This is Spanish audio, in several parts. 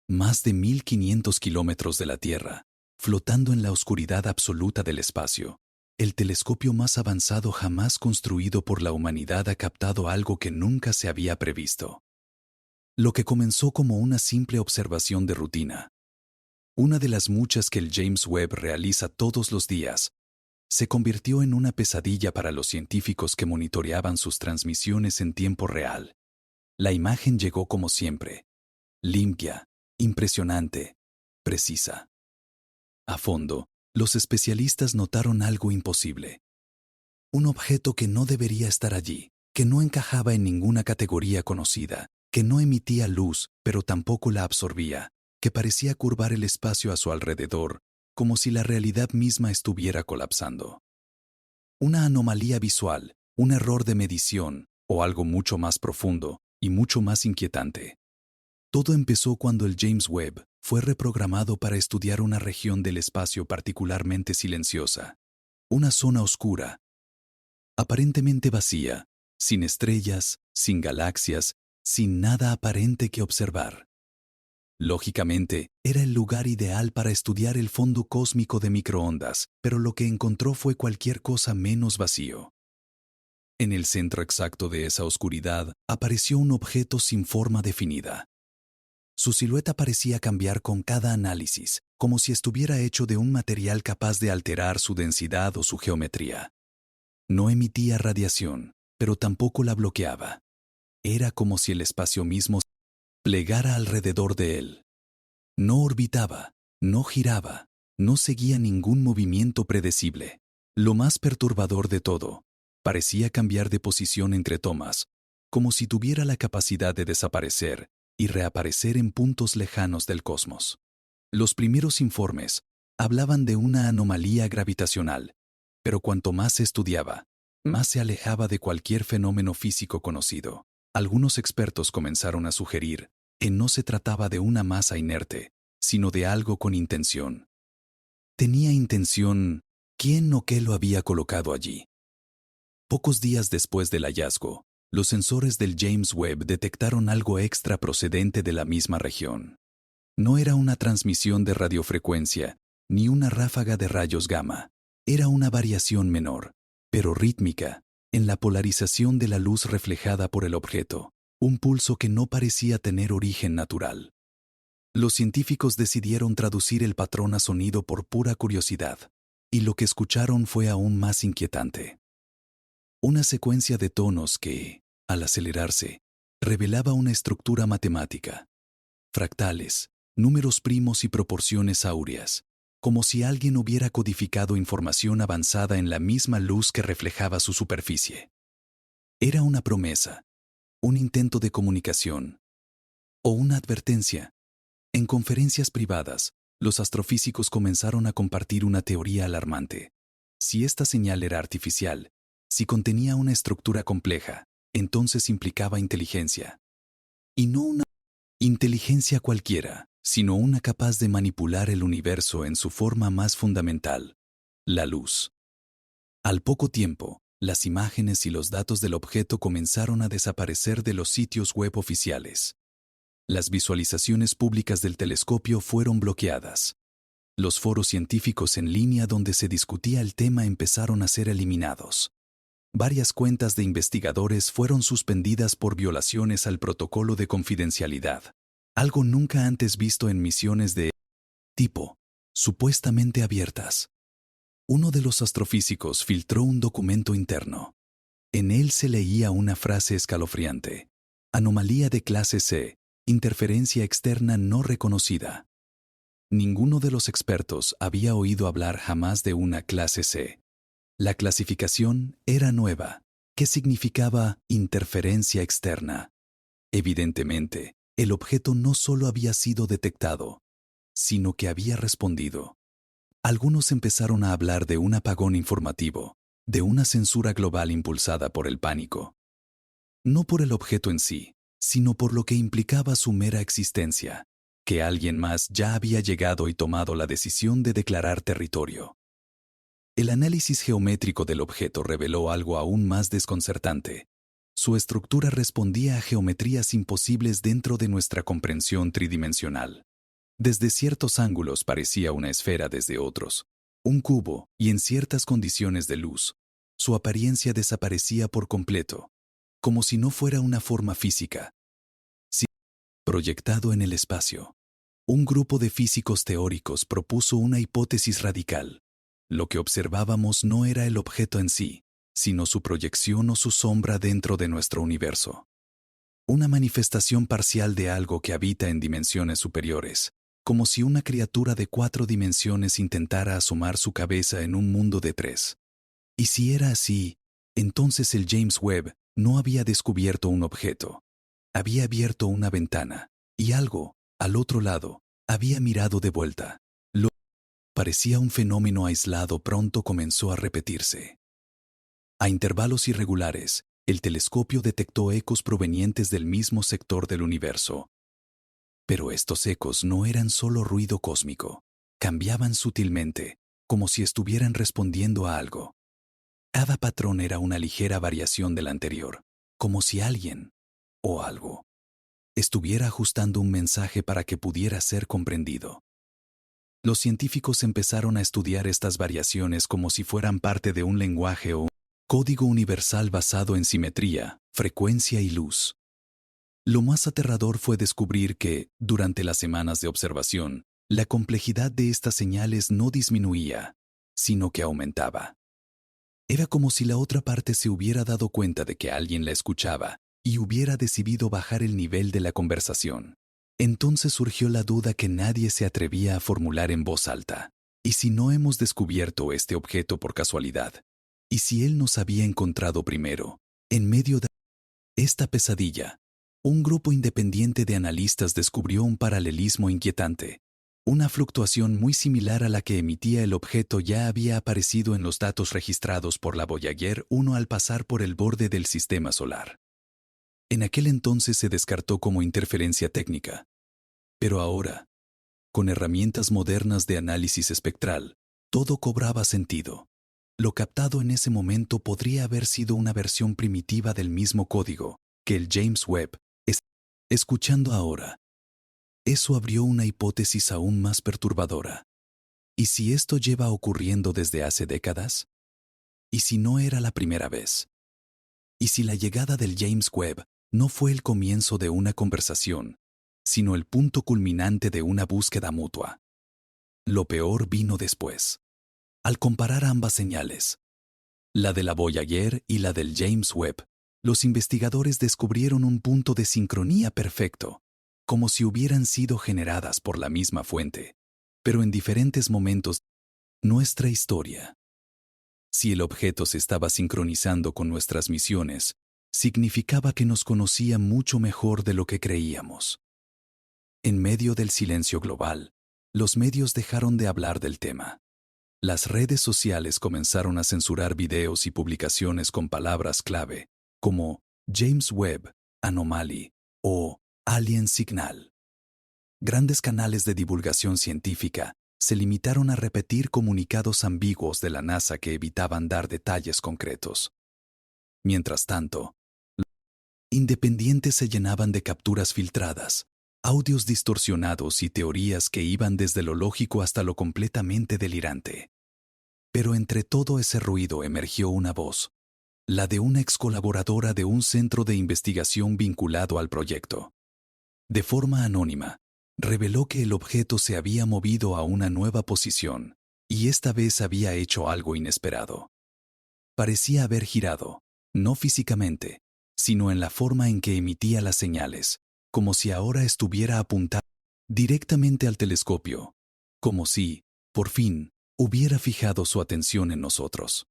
más de 1500 kilómetros de la Tierra, flotando en la oscuridad absoluta del espacio. El telescopio más avanzado jamás construido por la humanidad ha captado algo que nunca se había previsto. Lo que comenzó como una simple observación de rutina, una de las muchas que el James Webb realiza todos los días, se convirtió en una pesadilla para los científicos que monitoreaban sus transmisiones en tiempo real. La imagen llegó como siempre, limpia, impresionante, precisa. A fondo, los especialistas notaron algo imposible. Un objeto que no debería estar allí, que no encajaba en ninguna categoría conocida, que no emitía luz, pero tampoco la absorbía, que parecía curvar el espacio a su alrededor, como si la realidad misma estuviera colapsando. Una anomalía visual, un error de medición, o algo mucho más profundo y mucho más inquietante. Todo empezó cuando el James Webb fue reprogramado para estudiar una región del espacio particularmente silenciosa, una zona oscura, aparentemente vacía, sin estrellas, sin galaxias, sin nada aparente que observar. Lógicamente, era el lugar ideal para estudiar el fondo cósmico de microondas, pero lo que encontró fue cualquier cosa menos vacío. En el centro exacto de esa oscuridad apareció un objeto sin forma definida. Su silueta parecía cambiar con cada análisis, como si estuviera hecho de un material capaz de alterar su densidad o su geometría. No emitía radiación, pero tampoco la bloqueaba. Era como si el espacio mismo se plegara alrededor de él. No orbitaba, no giraba, no seguía ningún movimiento predecible. Lo más perturbador de todo, parecía cambiar de posición entre tomas, como si tuviera la capacidad de desaparecer y reaparecer en puntos lejanos del cosmos. Los primeros informes hablaban de una anomalía gravitacional, pero cuanto más se estudiaba, más se alejaba de cualquier fenómeno físico conocido. Algunos expertos comenzaron a sugerir que no se trataba de una masa inerte, sino de algo con intención. Tenía intención, ¿quién o qué lo había colocado allí? Pocos días después del hallazgo, los sensores del James Webb detectaron algo extra procedente de la misma región. No era una transmisión de radiofrecuencia, ni una ráfaga de rayos gamma. Era una variación menor, pero rítmica, en la polarización de la luz reflejada por el objeto, un pulso que no parecía tener origen natural. Los científicos decidieron traducir el patrón a sonido por pura curiosidad, y lo que escucharon fue aún más inquietante. Una secuencia de tonos que, al acelerarse, revelaba una estructura matemática. Fractales, números primos y proporciones áureas, como si alguien hubiera codificado información avanzada en la misma luz que reflejaba su superficie. Era una promesa, un intento de comunicación, o una advertencia. En conferencias privadas, los astrofísicos comenzaron a compartir una teoría alarmante. Si esta señal era artificial, si contenía una estructura compleja, entonces implicaba inteligencia. Y no una inteligencia cualquiera, sino una capaz de manipular el universo en su forma más fundamental, la luz. Al poco tiempo, las imágenes y los datos del objeto comenzaron a desaparecer de los sitios web oficiales. Las visualizaciones públicas del telescopio fueron bloqueadas. Los foros científicos en línea donde se discutía el tema empezaron a ser eliminados. Varias cuentas de investigadores fueron suspendidas por violaciones al protocolo de confidencialidad, algo nunca antes visto en misiones de tipo, supuestamente abiertas. Uno de los astrofísicos filtró un documento interno. En él se leía una frase escalofriante: anomalía de clase C, interferencia externa no reconocida. Ninguno de los expertos había oído hablar jamás de una clase C. La clasificación era nueva. ¿Qué significaba interferencia externa? Evidentemente, el objeto no solo había sido detectado, sino que había respondido. Algunos empezaron a hablar de un apagón informativo, de una censura global impulsada por el pánico. No por el objeto en sí, sino por lo que implicaba su mera existencia, que alguien más ya había llegado y tomado la decisión de declarar territorio. El análisis geométrico del objeto reveló algo aún más desconcertante. Su estructura respondía a geometrías imposibles dentro de nuestra comprensión tridimensional. Desde ciertos ángulos parecía una esfera, desde otros un cubo, y en ciertas condiciones de luz, su apariencia desaparecía por completo, como si no fuera una forma física, sino proyectado en el espacio. Un grupo de físicos teóricos propuso una hipótesis radical. Lo que observábamos no era el objeto en sí, sino su proyección o su sombra dentro de nuestro universo. Una manifestación parcial de algo que habita en dimensiones superiores, como si una criatura de 4 dimensiones intentara asomar su cabeza en un mundo de 3. Y si era así, entonces el James Webb no había descubierto un objeto. Había abierto una ventana, y algo, al otro lado, había mirado de vuelta. Lo que parecía un fenómeno aislado pronto comenzó a repetirse. A intervalos irregulares, el telescopio detectó ecos provenientes del mismo sector del universo. Pero estos ecos no eran solo ruido cósmico. Cambiaban sutilmente, como si estuvieran respondiendo a algo. Cada patrón era una ligera variación del anterior, como si alguien, o algo, estuviera ajustando un mensaje para que pudiera ser comprendido. Los científicos empezaron a estudiar estas variaciones como si fueran parte de un lenguaje o un código universal basado en simetría, frecuencia y luz. Lo más aterrador fue descubrir que, durante las semanas de observación, la complejidad de estas señales no disminuía, sino que aumentaba. Era como si la otra parte se hubiera dado cuenta de que alguien la escuchaba y hubiera decidido bajar el nivel de la conversación. Entonces surgió la duda que nadie se atrevía a formular en voz alta. ¿Y si no hemos descubierto este objeto por casualidad? ¿Y si él nos había encontrado primero, en medio de esta pesadilla? Un grupo independiente de analistas descubrió un paralelismo inquietante. Una fluctuación muy similar a la que emitía el objeto ya había aparecido en los datos registrados por la Voyager 1 al pasar por el borde del sistema solar. En aquel entonces se descartó como interferencia técnica. Pero ahora, con herramientas modernas de análisis espectral, todo cobraba sentido. Lo captado en ese momento podría haber sido una versión primitiva del mismo código que el James Webb está escuchando ahora. Eso abrió una hipótesis aún más perturbadora. ¿Y si esto lleva ocurriendo desde hace décadas? ¿Y si no era la primera vez? ¿Y si la llegada del James Webb no fue el comienzo de una conversación, sino el punto culminante de una búsqueda mutua? Lo peor vino después. Al comparar ambas señales, la de la Voyager y la del James Webb, los investigadores descubrieron un punto de sincronía perfecto, como si hubieran sido generadas por la misma fuente, pero en diferentes momentos de nuestra historia. Si el objeto se estaba sincronizando con nuestras misiones, significaba que nos conocía mucho mejor de lo que creíamos. En medio del silencio global, los medios dejaron de hablar del tema. Las redes sociales comenzaron a censurar videos y publicaciones con palabras clave, como James Webb, Anomaly o Alien Signal. Grandes canales de divulgación científica se limitaron a repetir comunicados ambiguos de la NASA que evitaban dar detalles concretos. Mientras tanto, los independientes se llenaban de capturas filtradas, audios distorsionados y teorías que iban desde lo lógico hasta lo completamente delirante. Pero entre todo ese ruido emergió una voz, la de una ex colaboradora de un centro de investigación vinculado al proyecto. De forma anónima, reveló que el objeto se había movido a una nueva posición, y esta vez había hecho algo inesperado. Parecía haber girado, no físicamente, sino en la forma en que emitía las señales, como si ahora estuviera apuntando directamente al telescopio, como si, por fin, hubiera fijado su atención en nosotros.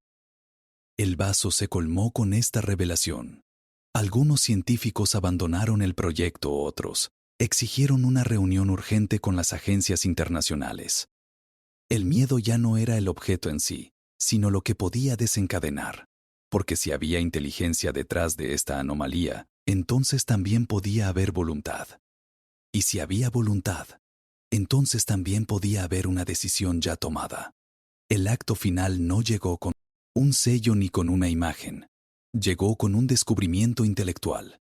El vaso se colmó con esta revelación. Algunos científicos abandonaron el proyecto, otros exigieron una reunión urgente con las agencias internacionales. El miedo ya no era el objeto en sí, sino lo que podía desencadenar. Porque si había inteligencia detrás de esta anomalía, entonces también podía haber voluntad. Y si había voluntad, entonces también podía haber una decisión ya tomada. El acto final no llegó con un sello ni con una imagen. Llegó con un descubrimiento intelectual.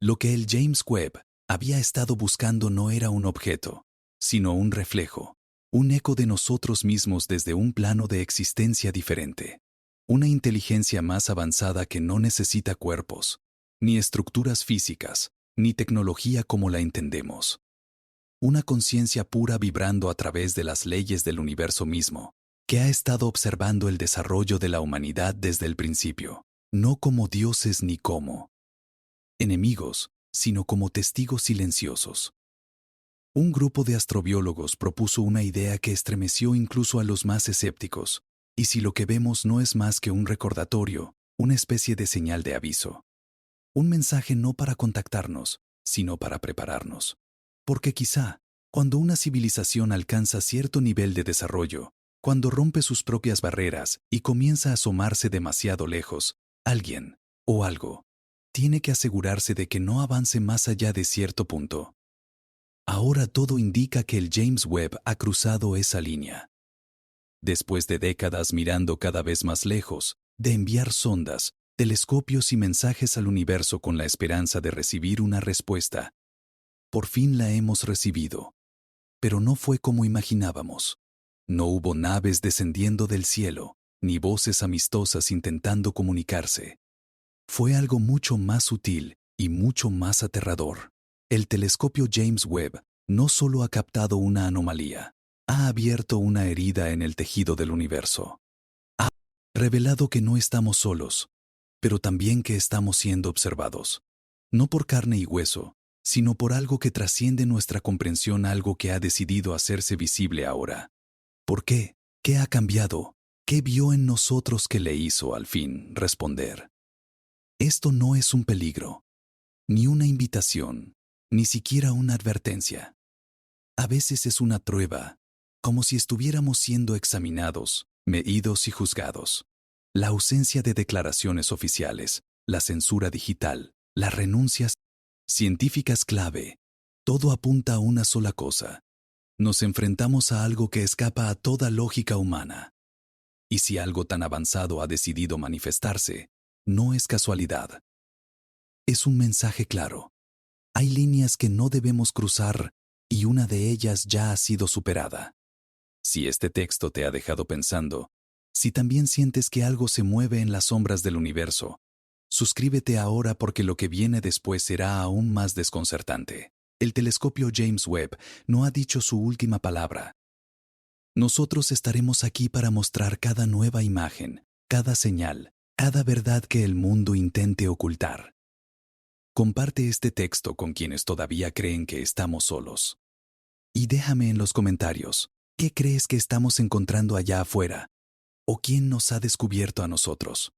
Lo que el James Webb había estado buscando no era un objeto, sino un reflejo, un eco de nosotros mismos desde un plano de existencia diferente. Una inteligencia más avanzada que no necesita cuerpos, ni estructuras físicas, ni tecnología como la entendemos. Una conciencia pura vibrando a través de las leyes del universo mismo, que ha estado observando el desarrollo de la humanidad desde el principio, no como dioses ni como enemigos, sino como testigos silenciosos. Un grupo de astrobiólogos propuso una idea que estremeció incluso a los más escépticos. ¿Y si lo que vemos no es más que un recordatorio, una especie de señal de aviso? Un mensaje no para contactarnos, sino para prepararnos. Porque quizá, cuando una civilización alcanza cierto nivel de desarrollo, cuando rompe sus propias barreras y comienza a asomarse demasiado lejos, alguien, o algo, tiene que asegurarse de que no avance más allá de cierto punto. Ahora todo indica que el James Webb ha cruzado esa línea. Después de décadas mirando cada vez más lejos, de enviar sondas, telescopios y mensajes al universo con la esperanza de recibir una respuesta, por fin la hemos recibido. Pero no fue como imaginábamos. No hubo naves descendiendo del cielo, ni voces amistosas intentando comunicarse. Fue algo mucho más sutil y mucho más aterrador. El telescopio James Webb no solo ha captado una anomalía, ha abierto una herida en el tejido del universo. Ha revelado que no estamos solos, pero también que estamos siendo observados. No por carne y hueso, sino por algo que trasciende nuestra comprensión, algo que ha decidido hacerse visible ahora. ¿Por qué? ¿Qué ha cambiado? ¿Qué vio en nosotros que le hizo, al fin, responder? Esto no es un peligro, ni una invitación, ni siquiera una advertencia. A veces es una prueba, como si estuviéramos siendo examinados, medidos y juzgados. La ausencia de declaraciones oficiales, la censura digital, las renuncias científicas clave, todo apunta a una sola cosa. Nos enfrentamos a algo que escapa a toda lógica humana. Y si algo tan avanzado ha decidido manifestarse, no es casualidad. Es un mensaje claro. Hay líneas que no debemos cruzar y una de ellas ya ha sido superada. Si este texto te ha dejado pensando, si también sientes que algo se mueve en las sombras del universo, suscríbete ahora porque lo que viene después será aún más desconcertante. El telescopio James Webb no ha dicho su última palabra. Nosotros estaremos aquí para mostrar cada nueva imagen, cada señal, cada verdad que el mundo intente ocultar. Comparte este texto con quienes todavía creen que estamos solos. Y déjame en los comentarios, ¿qué crees que estamos encontrando allá afuera? ¿O quién nos ha descubierto a nosotros?